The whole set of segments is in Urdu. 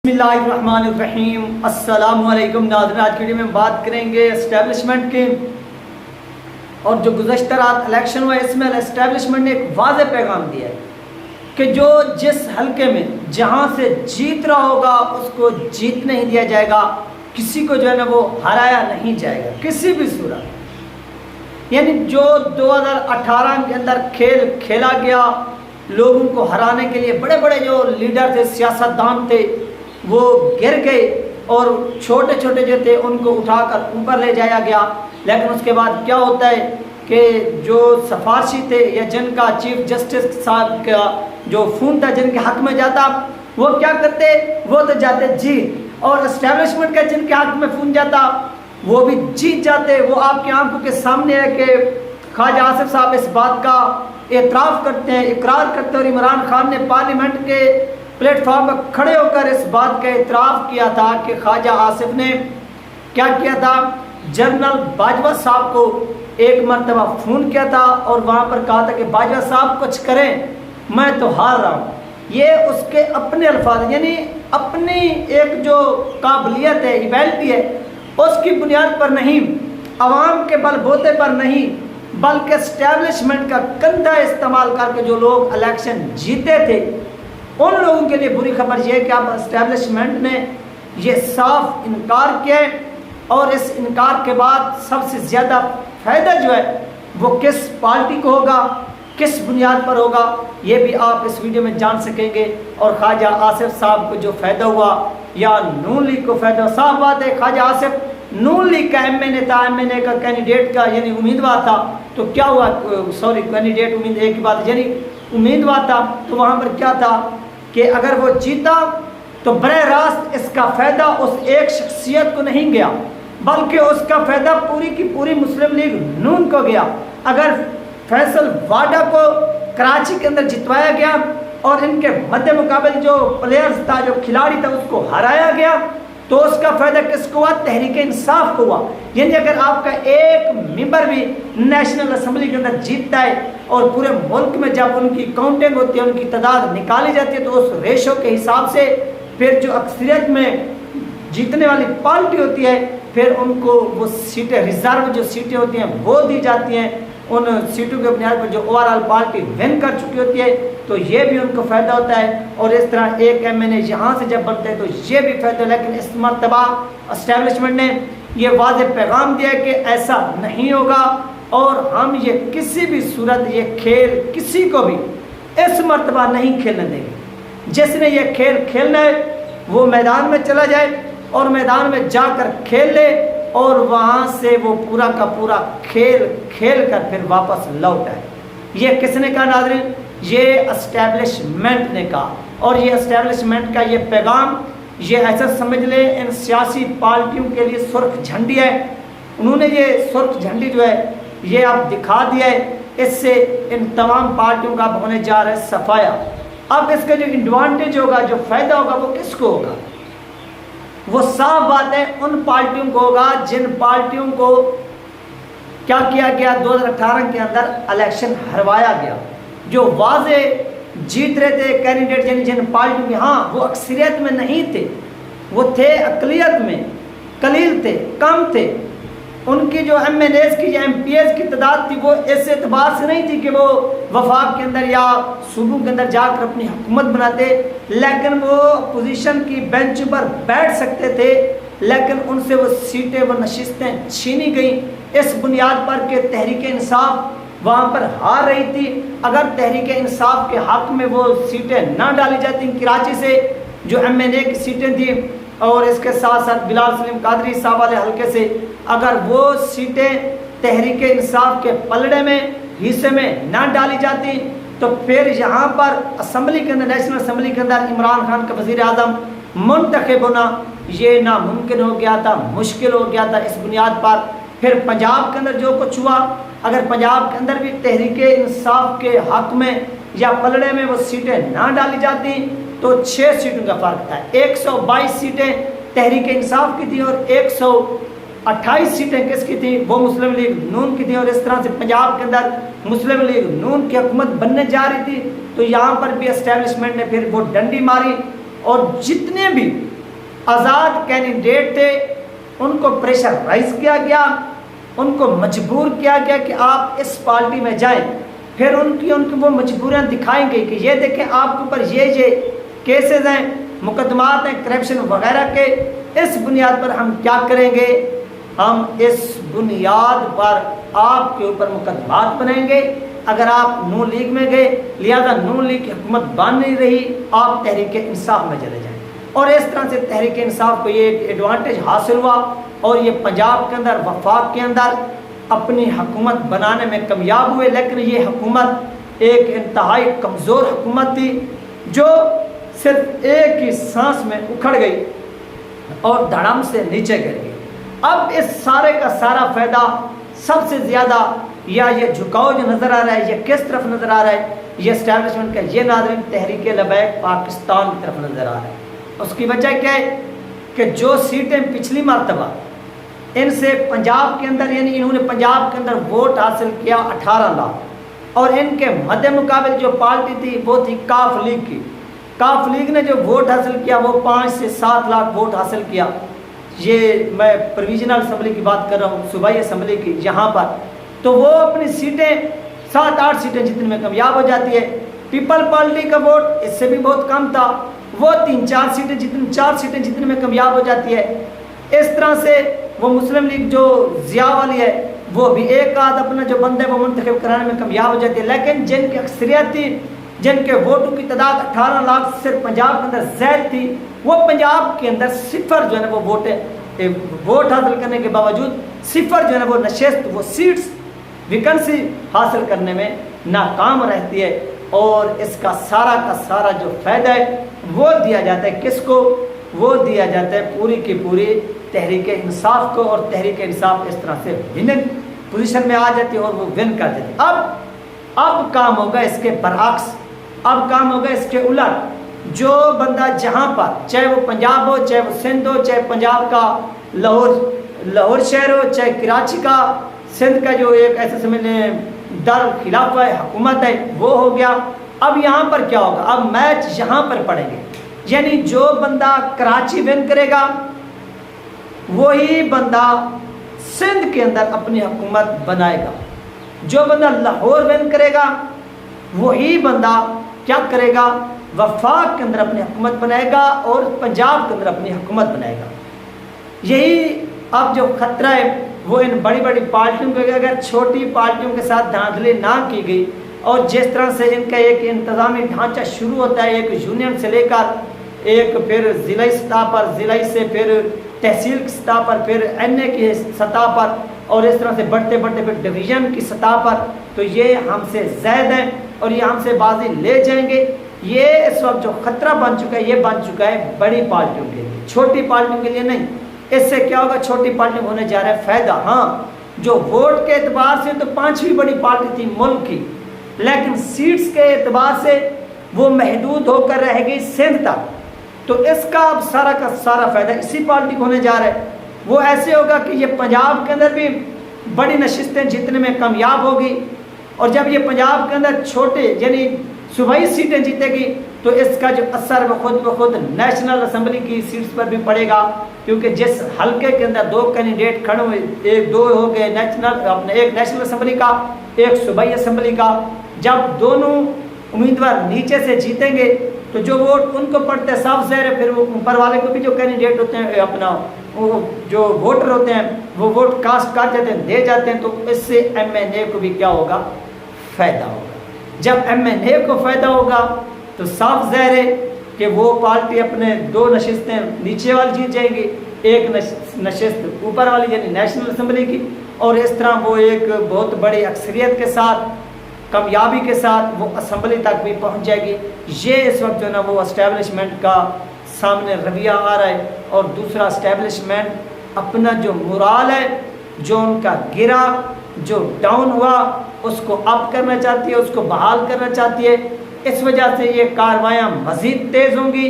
بسم اللہ الرحمن الرحیم۔ السلام علیکم ناظرین، آج کی ویڈیو میں بات کریں گے اسٹیبلشمنٹ کے، اور جو گزشتہ رات الیکشن ہوا اس میں اسٹیبلشمنٹ نے ایک واضح پیغام دیا ہے کہ جو جس حلقے میں جہاں سے جیت رہا ہوگا اس کو جیت نہیں دیا جائے گا، کسی کو جو ہے نا وہ ہرایا نہیں جائے گا کسی بھی صورت۔ یعنی جو 2018 کے اندر کھیل کھیلا گیا، لوگوں کو ہرانے کے لیے بڑے بڑے جو لیڈر تھے، سیاستدان تھے، وہ گر گئے اور چھوٹے چھوٹے جو تھے ان کو اٹھا کر اوپر لے جایا گیا۔ لیکن اس کے بعد کیا ہوتا ہے کہ جو سفارشی تھے یا جن کا چیف جسٹس صاحب کا جو فون تھا جن کے حق میں جاتا، وہ کیا کرتے، وہ تو جاتے جیت، اور اسٹیبلشمنٹ کا جن کے حق میں فون جاتا وہ بھی جیت جاتے۔ وہ آپ کی آنکھوں کے سامنے ہے کہ خواجہ آصف صاحب اس بات کا اعتراف کرتے ہیں، اقرار کرتے ہیں، اور عمران خان نے پارلیمنٹ کے پلیٹ فارم پر کھڑے ہو کر اس بات کا اعتراف کیا تھا کہ خواجہ آصف نے کیا کیا تھا، جنرل باجوہ صاحب کو ایک مرتبہ فون کیا تھا اور وہاں پر کہا تھا کہ باجوہ صاحب کچھ کریں، میں تو ہار رہا ہوں۔ یہ اس کے اپنے الفاظ، یعنی اپنی ایک جو قابلیت ہے، ایبیلٹی ہے، اس کی بنیاد پر نہیں، عوام کے بل بوتے پر نہیں، بلکہ اسٹیبلشمنٹ کا کندھا استعمال کر کے جو لوگ الیکشن جیتے تھے ان لوگوں کے لیے بری خبر یہ ہے کہ اب اسٹیبلشمنٹ نے یہ صاف انکار کیا ہے، اور اس انکار کے بعد سب سے زیادہ فائدہ جو ہے وہ کس پارٹی کو ہوگا، کس بنیاد پر ہوگا، یہ بھی آپ اس ویڈیو میں جان سکیں گے۔ اور خواجہ آصف صاحب کو جو فائدہ ہوا یا نون لیگ کو فائدہ ہوا، صاف بات ہے خواجہ آصف نون لیگ کا ایم این اے تھا، ایم این اے کا کینڈیڈیٹ کا یعنی امیدوار تھا، تو کیا ہوا، سوری کینڈیڈیٹ امید ایک ہی بات، یعنی امیدوار تھا، تو وہاں پر کیا تھا کہ اگر وہ جیتا تو براہ راست اس کا فائدہ اس ایک شخصیت کو نہیں گیا، بلکہ اس کا فائدہ پوری کی پوری مسلم لیگ نون کو گیا۔ اگر فیصل واڈا کو کراچی کے اندر جتوایا گیا اور ان کے مد مقابل جو پلیئرز تھا، جو کھلاڑی تھا، اس کو ہرایا گیا، تو اس کا فائدہ کس کو ہوا، تحریک انصاف کو ہوا۔ یعنی اگر آپ کا ایک ممبر بھی نیشنل اسمبلی کے اندر جیتتا ہے اور پورے ملک میں جب ان کی کاؤنٹنگ ہوتی ہے، ان کی تعداد نکالی جاتی ہے، تو اس ریشو کے حساب سے پھر جو اکثریت میں جیتنے والی پارٹی ہوتی ہے پھر ان کو وہ سیٹیں، ریزرو جو سیٹیں ہوتی ہیں وہ دی جاتی ہیں، ان سیٹوں کے بنیاد پر جو اوور آل پارٹی ون کر چکی ہوتی ہے، تو یہ بھی ان کو فائدہ ہوتا ہے۔ اور اس طرح ایک ایم این اے یہاں سے جب بنتے ہیں تو یہ بھی فائدہ ہے۔ لیکن اس مرتبہ اسٹیبلشمنٹ نے یہ واضح پیغام دیا کہ ایسا نہیں ہوگا، اور ہم یہ کسی بھی صورت یہ کھیل کسی کو بھی اس مرتبہ نہیں کھیلنے دیں گے۔ جس نے یہ کھیل کھیلنا ہے وہ میدان میں چلا جائے اور میدان میں جا کر کھیل لے، اور وہاں سے وہ پورا کا پورا کھیل کھیل کر پھر واپس لوٹ آئے۔ یہ کس نے کہا ناظرین؟ یہ اسٹیبلشمنٹ نے کہا، اور یہ اسٹیبلشمنٹ کا یہ پیغام یہ ایسا سمجھ لیں ان سیاسی پارٹیوں کے لیے سرخ جھنڈی ہے۔ انہوں نے یہ سرخ جھنڈی جو ہے یہ اب دکھا دیا ہے، اس سے ان تمام پارٹیوں کا اب ہونے جا رہا ہے صفایا۔ اب اس کا جو ایڈوانٹیج ہوگا، جو فائدہ ہوگا، وہ کس کو ہوگا؟ وہ صاف بات ہے ان پارٹیوں کو ہوگا جن پارٹیوں کو کیا کیا گیا، 2018 کے اندر الیکشن ہروایا گیا، جو واضح جیت رہے تھے کینڈیڈیٹ، یعنی جن پارٹیوں کے ہاں وہ اکثریت میں نہیں تھے، وہ تھے اقلیت میں، قلیل تھے، کم تھے، ان کی جو ایم این ایز کی یا ایم پی ایز کی تعداد تھی وہ اس اعتبار سے نہیں تھی کہ وہ وفاق کے اندر یا صوبوں کے اندر جا کر اپنی حکومت بناتے، لیکن وہ اپوزیشن کی بینچ پر بیٹھ سکتے تھے، لیکن ان سے وہ سیٹیں، وہ نشستیں چھینی گئیں اس بنیاد پر کہ تحریک انصاف وہاں پر ہار رہی تھی۔ اگر تحریک انصاف کے حق میں وہ سیٹیں نہ ڈالی جاتی، کراچی سے جو ایم این اے کی سیٹیں تھیں اور اس کے ساتھ ساتھ بلال سلیم قادری صاحب والے حلقے سے اگر وہ سیٹیں تحریک انصاف کے پلڑے میں حصے میں نہ ڈالی جاتی، تو پھر یہاں پر اسمبلی کے اندر، نیشنل اسمبلی کے اندر عمران خان کا وزیر اعظم منتخب ہونا یہ ناممکن ہو گیا تھا، مشکل ہو گیا تھا۔ اس بنیاد پر پھر پنجاب کے اندر جو کچھ ہوا، اگر پنجاب کے اندر بھی تحریک انصاف کے حق میں یا پلڑے میں وہ سیٹیں نہ ڈالی جاتی تو 6 سیٹوں کا فرق تھا۔ 122 سیٹیں تحریک انصاف کی تھیں اور 128 سیٹیں کس کی تھیں، وہ مسلم لیگ نون کی تھیں، اور اس طرح سے پنجاب کے اندر مسلم لیگ نون کی حکومت بننے جا رہی تھی۔ تو یہاں پر بھی اسٹیبلشمنٹ نے پھر وہ ڈنڈی ماری، اور جتنے بھی آزاد کینڈیڈیٹ تھے، ان کو پریشرائز کیا گیا، ان کو مجبور کیا گیا کہ آپ اس پارٹی میں جائیں، پھر ان کی وہ مجبوریاں دکھائیں گے کہ یہ دیکھیں آپ کے اوپر یہ کیسز ہیں، مقدمات ہیں کرپشن وغیرہ کے، اس بنیاد پر ہم کیا کریں گے، ہم اس بنیاد پر آپ کے اوپر مقدمات بنائیں گے۔ اگر آپ نون لیگ میں گئے، لہذا نون لیگ کی حکومت بن نہیں رہی، آپ تحریک انصاف میں چلے جائیں۔ اور اس طرح سے تحریک انصاف کو یہ ایک ایڈوانٹیج حاصل ہوا اور یہ پنجاب کے اندر، وفاق کے اندر اپنی حکومت بنانے میں کامیاب ہوئے۔ لیکن یہ حکومت ایک انتہائی کمزور حکومت تھی جو صرف ایک ہی سانس میں اکھڑ گئی اور دھڑام سے نیچے گر گئی۔ اب اس سارے کا سارا فائدہ سب سے زیادہ یا یہ جھکاؤ جو نظر آ رہا ہے یہ کس طرف نظر آ رہا ہے، یہ اسٹیبلشمنٹ کا، یہ ناظرین تحریک لبیک پاکستان کی طرف نظر آ رہا ہے۔ اس کی وجہ کیا ہے کہ جو سیٹیں پچھلی مرتبہ ان سے پنجاب کے اندر، یعنی انہوں نے پنجاب کے اندر ووٹ حاصل کیا 18 لاکھ، اور ان کے مد مقابل جو پارٹی تھی وہ تھی کاف لیگ کی۔ کاف لیگ نے جو ووٹ حاصل کیا وہ 5 سے 7 لاکھ ووٹ حاصل کیا۔ یہ میں پرویژنل اسمبلی کی بات کر رہا ہوں، صوبائی اسمبلی کی، یہاں پر تو وہ اپنی سیٹیں 7-8 سیٹیں جتنے میں کامیاب ہو جاتی ہے۔ پیپل پارٹی کا ووٹ اس سے بھی بہت کم تھا، وہ 3-4 سیٹیں جتنے میں کامیاب ہو جاتی ہے۔ اس طرح سے وہ مسلم لیگ جو ضیاء والی ہے وہ بھی ایک آدھ اپنا جو بندے وہ منتخب کرانے میں کامیاب ہو جاتی ہے۔ لیکن جن کی اکثریت تھی، جن کے ووٹوں کی تعداد 18 لاکھ صرف پنجاب کے اندر زائد تھی، وہ پنجاب کے اندر صفر جو ہے نا وہ ووٹ حاصل کرنے کے باوجود صفر جو ہے نا وہ نشست، وہ سیٹس ویکنسی حاصل کرنے میں ناکام رہتی ہے۔ اور اس کا سارا جو فائدہ ہے وہ دیا جاتا ہے کس کو؟ وہ دیا جاتا ہے پوری کی پوری تحریک انصاف کو، اور تحریک انصاف اس طرح سے وننگ پوزیشن میں آ جاتی ہے اور وہ ون کر دیتی ہے۔ اب کام ہوگا اس کے برعکس، اب کام ہوگا اس کے الٹ۔ جو بندہ جہاں پر، چاہے وہ پنجاب ہو، چاہے وہ سندھ ہو، چاہے پنجاب کا لاہور شہر ہو، چاہے کراچی کا، سندھ کا جو ایک ایسے سمجھ لیں دار خلافہ حکومت ہے وہ ہو گیا۔ اب یہاں پر کیا ہوگا؟ اب میچ یہاں پر پڑیں گے، یعنی جو بندہ کراچی ون کرے گا وہی بندہ سندھ کے اندر اپنی حکومت بنائے گا، جو بندہ لاہور ون کرے گا وہی بندہ کیا کرے گا؟ وفاق کے اندر اپنی حکومت بنائے گا اور پنجاب کے اندر اپنی حکومت بنائے گا۔ یہی اب جو خطرہ ہے وہ ان بڑی بڑی پارٹیوں کے، اگر چھوٹی پارٹیوں کے ساتھ دھاندلی نہ کی گئی، اور جس طرح سے ان کا ایک انتظامی ڈھانچہ شروع ہوتا ہے ایک یونین سے لے کر ایک پھر ضلعی سطح پر، ضلعی سے پھر تحصیل کی سطح پر، پھر این اے کی سطح پر، اور اس طرح سے بڑھتے پھر ڈویژن کی سطح پر، تو یہ ہم سے زائد ہیں اور یہ ہم سے بازی لے جائیں گے۔ یہ اس وقت جو خطرہ بن چکا ہے یہ بن چکا ہے بڑی پارٹیوں کے لیے، چھوٹی پارٹیوں کے لیے نہیں۔ اس سے کیا ہوگا؟ چھوٹی پارٹیوں کو ہونے جا رہا ہے فائدہ۔ ہاں، جو ووٹ کے اعتبار سے تو 5ویں بڑی پارٹی تھی ملک کی، لیکن سیٹس کے اعتبار سے وہ محدود ہو کر رہے گی سندھ تک، تو اس کا اب سارا کا سارا فائدہ اسی پارٹی کو ہونے جا رہا ہے۔ وہ ایسے ہوگا کہ یہ پنجاب کے اندر بھی بڑی نشستیں جیتنے میں کامیاب ہوگی، اور جب یہ پنجاب کے اندر چھوٹے یعنی صوبائی سیٹیں جیتے گی تو اس کا جو اثر وہ خود بخود نیشنل اسمبلی کی سیٹس پر بھی پڑے گا، کیونکہ جس حلقے کے اندر 2 کینڈیڈیٹ کھڑے ہوئے، 2 ہو گئے ایک نیشنل اسمبلی کا، ایک صوبائی اسمبلی کا، جب دونوں امیدوار نیچے سے جیتیں گے تو جو ووٹ ان کو پڑتے ہیں صاف ظاہر ہے پھر وہ اوپر والے کو بھی جو کینڈیڈیٹ ہوتے ہیں اپنا وہ جو ووٹر ہوتے ہیں وہ ووٹ کاسٹ کر جاتے ہیں، دے جاتے ہیں، تو اس سے ایم این اے کو بھی کیا ہوگا؟ فائدہ ہوگا۔ جب ایم این اے کو فائدہ ہوگا تو صاف ظاہر ہے کہ وہ پارٹی اپنے 2 نشستیں نیچے والی جیت جائے گی، ایک نشست اوپر والی یعنی نیشنل اسمبلی کی، اور اس طرح وہ ایک بہت بڑی اکثریت کے ساتھ، کامیابی کے ساتھ وہ اسمبلی تک بھی پہنچ جائے گی۔ یہ اس وقت جو ہے نا وہ اسٹیبلشمنٹ کا سامنے رویہ آ رہا ہے۔ اور دوسرا، اسٹیبلشمنٹ اپنا جو مورال ہے، جو ان کا گرا، جو ڈاؤن ہوا، اس کو اپ کرنا چاہتی ہے، اس کو بحال کرنا چاہتی ہے۔ اس وجہ سے یہ کارروائیاں مزید تیز ہوں گی،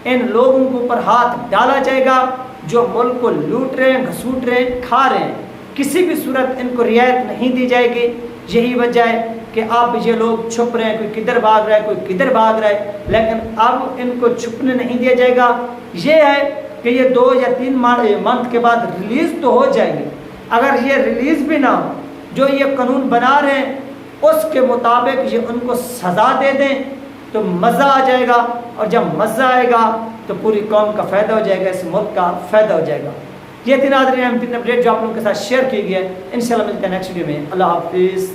ان لوگوں کے اوپر ہاتھ ڈالا جائے گا جو ملک کو لوٹ رہے ہیں، گھسوٹ رہے ہیں، کھا رہے ہیں، کسی بھی صورت ان کو رعایت نہیں دی جائے گی۔ یہی وجہ ہے کہ اب یہ لوگ چھپ رہے ہیں، کوئی کدھر بھاگ رہا ہے، کوئی کدھر بھاگ رہا ہے، لیکن اب ان کو چھپنے نہیں دیا جائے گا۔ یہ ہے کہ یہ 2 یا 3 منتھ کے بعد ریلیز تو ہو جائیں گے، اگر یہ ریلیز بھی نہ ہو، جو یہ قانون بنا رہے ہیں اس کے مطابق یہ ان کو سزا دے دیں تو مزہ آ جائے گا، اور جب مزہ آئے گا تو پوری قوم کا فائدہ ہو جائے گا، اس ملک کا فائدہ ہو جائے گا۔ یہ تھی ناظرین اہم ترین اپڈیٹ جو آپ لوگوں کے ساتھ شیئر کی گئی ہے۔ انشاءاللہ ملتے ہیں نیکسٹ ویڈیو میں۔ اللہ حافظ۔